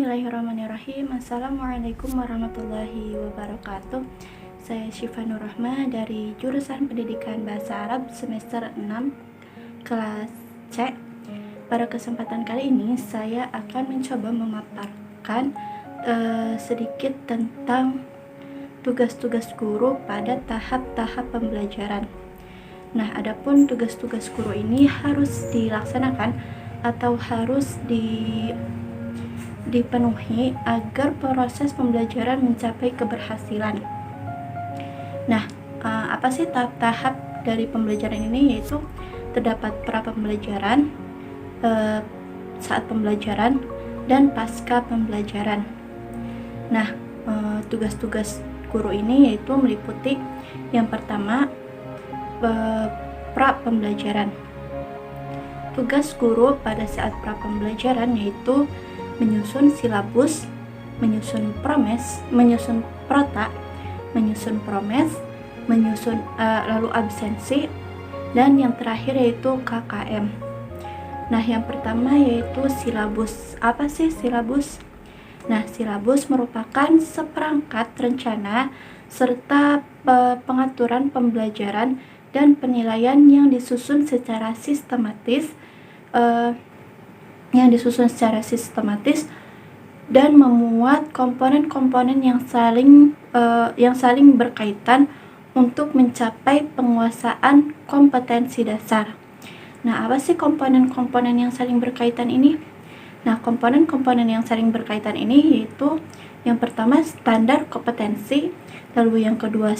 Bismillahirrahmanirrahim. Assalamualaikum warahmatullahi wabarakatuh. Saya Syifa Nur Rahma dari jurusan Pendidikan Bahasa Arab semester 6 kelas C. Pada kesempatan kali ini saya akan mencoba memaparkan sedikit tentang tugas-tugas guru pada tahap-tahap pembelajaran. Nah, adapun tugas-tugas guru ini harus dilaksanakan atau harus dipenuhi agar proses pembelajaran mencapai keberhasilan. Nah, apa sih tahap-tahap dari pembelajaran ini? Yaitu terdapat pra pembelajaran, saat pembelajaran, dan pasca pembelajaran. Nah, tugas-tugas guru ini yaitu meliputi yang pertama, pra pembelajaran. Tugas guru pada saat pra pembelajaran yaitu menyusun silabus, menyusun promes, menyusun prota, menyusun promes, menyusun lalu absensi, dan yang terakhir yaitu KKM. Nah, yang pertama yaitu silabus. Apa sih silabus? Nah, silabus merupakan seperangkat rencana serta pengaturan pembelajaran dan penilaian yang disusun secara sistematis dan memuat komponen-komponen yang saling berkaitan untuk mencapai penguasaan kompetensi dasar. Nah, apa sih komponen-komponen yang saling berkaitan ini? Nah, komponen-komponen yang saling berkaitan ini yaitu yang pertama standar kompetensi, lalu yang kedua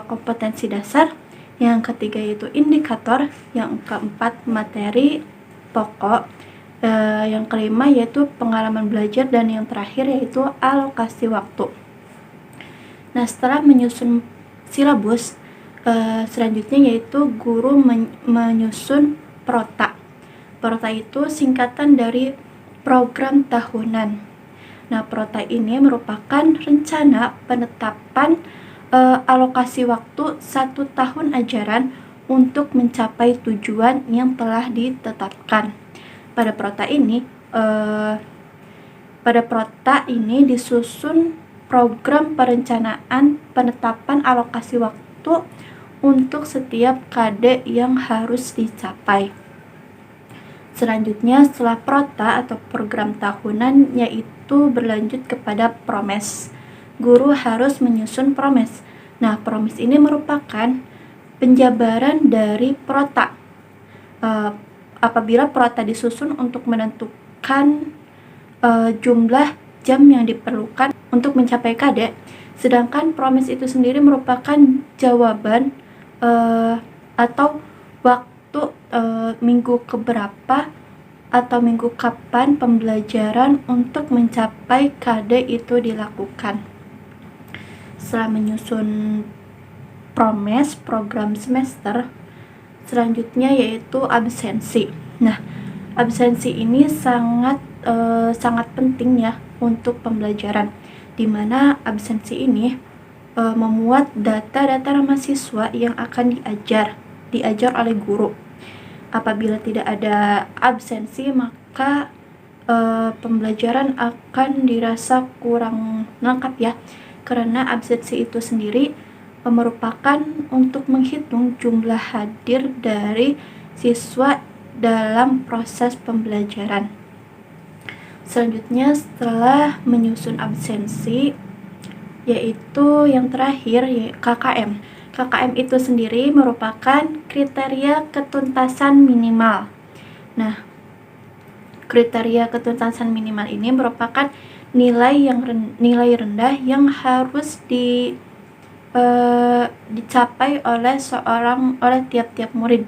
kompetensi dasar, yang ketiga yaitu indikator, yang keempat materi pokok, yang kelima yaitu pengalaman belajar, dan yang terakhir yaitu alokasi waktu. Nah, setelah menyusun silabus, selanjutnya yaitu guru menyusun prota. Prota itu singkatan dari program tahunan. Nah, prota ini merupakan rencana penetapan alokasi waktu 1 tahun ajaran untuk mencapai tujuan yang telah ditetapkan. Pada prota ini disusun program perencanaan penetapan alokasi waktu untuk setiap KD yang harus dicapai. Selanjutnya, setelah prota atau program tahunan, yaitu berlanjut kepada promes. Guru harus menyusun promes. Nah, promes ini merupakan penjabaran dari prota. Apabila prota disusun untuk menentukan jumlah jam yang diperlukan untuk mencapai KD, sedangkan promes itu sendiri merupakan jawaban atau waktu minggu keberapa atau minggu kapan pembelajaran untuk mencapai KD itu dilakukan. Setelah menyusun promes program semester, selanjutnya yaitu absensi. Nah, absensi ini sangat penting ya untuk pembelajaran, di mana absensi ini memuat data-data mahasiswa yang akan diajar oleh guru. Apabila tidak ada absensi, maka pembelajaran akan dirasa kurang lengkap ya, karena absensi itu sendiri merupakan untuk menghitung jumlah hadir dari siswa dalam proses pembelajaran. Selanjutnya, setelah menyusun absensi, yaitu yang terakhir KKM. KKM itu sendiri merupakan kriteria ketuntasan minimal. Nah, kriteria ketuntasan minimal ini merupakan nilai rendah yang harus dicapai oleh tiap-tiap murid.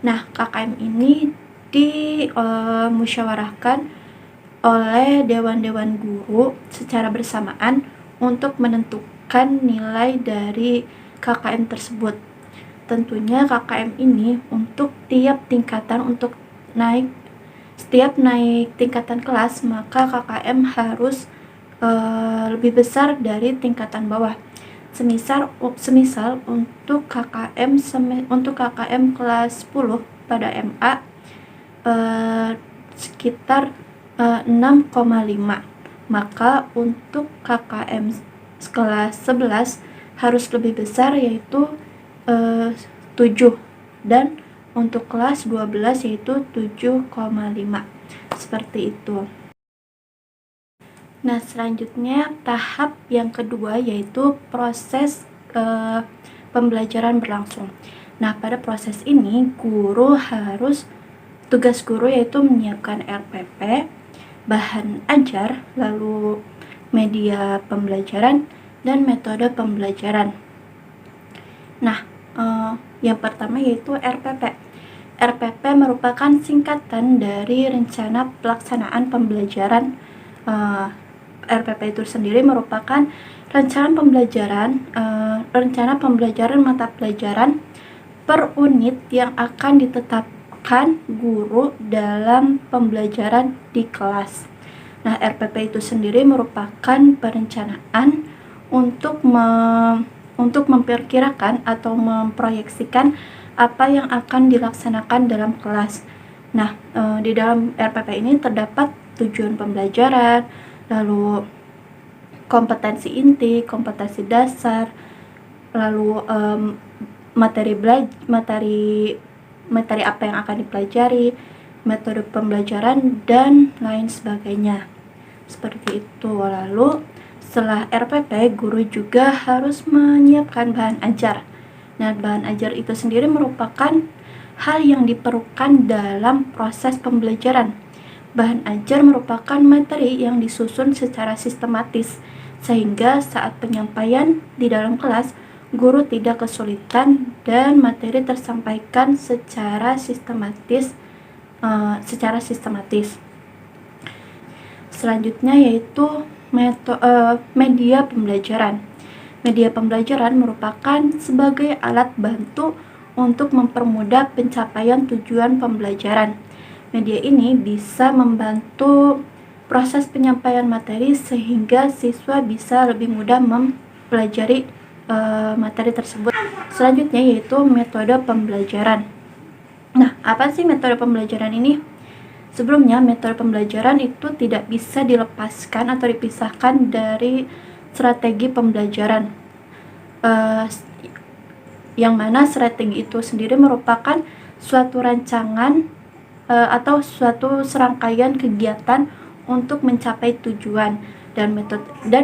Nah, KKM ini dimusyawarahkan oleh dewan-dewan guru secara bersamaan untuk menentukan nilai dari KKM tersebut. Tentunya KKM ini untuk tiap tingkatan, setiap naik tingkatan kelas, maka KKM harus lebih besar dari tingkatan bawah. Semisal untuk KKM kelas 10 pada MA sekitar 6,5. Maka untuk KKM kelas 11 harus lebih besar, yaitu 7, dan untuk kelas 12 yaitu 7,5. Seperti itu. Nah, selanjutnya tahap yang kedua yaitu proses pembelajaran berlangsung. Nah, pada proses ini tugas guru yaitu menyiapkan RPP, bahan ajar, lalu media pembelajaran, dan metode pembelajaran. Nah, yang pertama yaitu RPP. RPP merupakan singkatan dari rencana pelaksanaan pembelajaran. RPP itu sendiri merupakan rencana pembelajaran mata pelajaran per unit yang akan ditetapkan guru dalam pembelajaran di kelas. Nah, RPP itu sendiri merupakan perencanaan untuk memperkirakan atau memproyeksikan apa yang akan dilaksanakan dalam kelas. Nah, di dalam RPP ini terdapat tujuan pembelajaran, lalu kompetensi inti, kompetensi dasar, lalu materi apa yang akan dipelajari, metode pembelajaran, dan lain sebagainya. Seperti itu. Lalu setelah RPP, guru juga harus menyiapkan bahan ajar. Nah, bahan ajar itu sendiri merupakan hal yang diperlukan dalam proses pembelajaran. Bahan ajar merupakan materi yang disusun secara sistematis, sehingga saat penyampaian di dalam kelas, guru tidak kesulitan dan materi tersampaikan secara sistematis. Selanjutnya yaitu media pembelajaran. Media pembelajaran merupakan sebagai alat bantu untuk mempermudah pencapaian tujuan pembelajaran. Media ini bisa membantu proses penyampaian materi sehingga siswa bisa lebih mudah mempelajari materi tersebut. Selanjutnya yaitu metode pembelajaran. Nah, apa sih metode pembelajaran ini? Sebelumnya, metode pembelajaran itu tidak bisa dilepaskan atau dipisahkan dari strategi pembelajaran. Yang mana strategi itu sendiri merupakan suatu rancangan atau suatu serangkaian kegiatan untuk mencapai tujuan, dan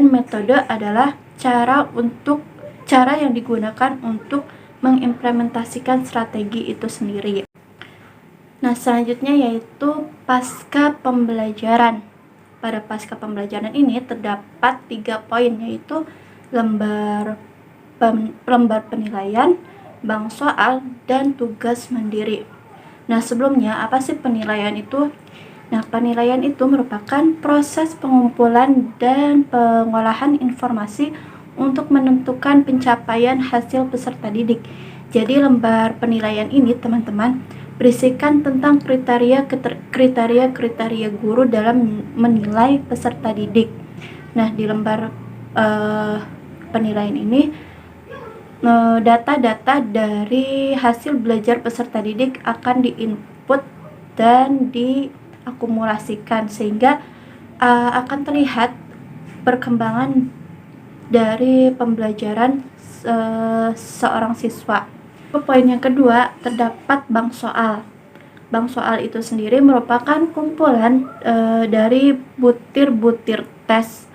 metode adalah cara yang digunakan untuk mengimplementasikan strategi itu sendiri. Nah, selanjutnya yaitu pasca pembelajaran. Pada pasca pembelajaran ini terdapat 3 poin, yaitu lembar penilaian, bank soal, dan tugas mandiri. Nah, sebelumnya apa sih penilaian itu? Nah, penilaian itu merupakan proses pengumpulan dan pengolahan informasi untuk menentukan pencapaian hasil peserta didik. Jadi, lembar penilaian ini, teman-teman, berisikan tentang kriteria guru dalam menilai peserta didik. Nah, di lembar penilaian ini, data-data dari hasil belajar peserta didik akan diinput dan diakumulasikan, sehingga akan terlihat perkembangan dari pembelajaran seorang siswa. Poin yang kedua, terdapat bank soal. Bank soal itu sendiri merupakan kumpulan dari butir-butir tes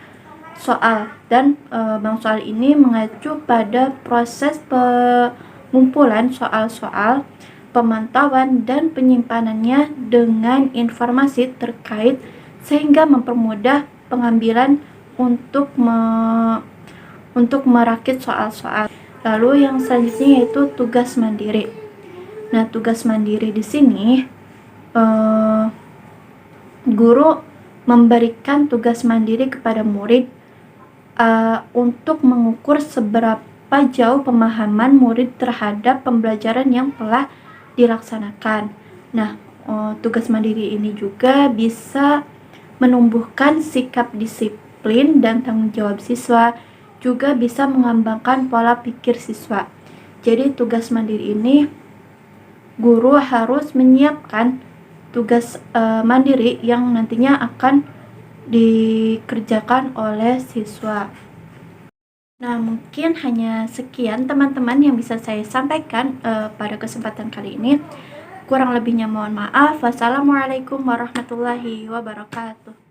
soal, dan bank soal ini mengacu pada proses pengumpulan soal-soal, pemantauan, dan penyimpanannya dengan informasi terkait, sehingga mempermudah pengambilan untuk merakit soal-soal. Lalu yang selanjutnya yaitu tugas mandiri. Nah, tugas mandiri di sini guru memberikan tugas mandiri kepada murid untuk mengukur seberapa jauh pemahaman murid terhadap pembelajaran yang telah dilaksanakan. Nah, tugas mandiri ini juga bisa menumbuhkan sikap disiplin dan tanggung jawab siswa, juga bisa mengembangkan pola pikir siswa. Jadi, tugas mandiri ini guru harus menyiapkan tugas mandiri yang nantinya akan dikerjakan oleh siswa. Nah, mungkin hanya sekian teman-teman yang bisa saya sampaikan pada kesempatan kali ini. Kurang lebihnya mohon maaf. Wassalamualaikum warahmatullahi wabarakatuh.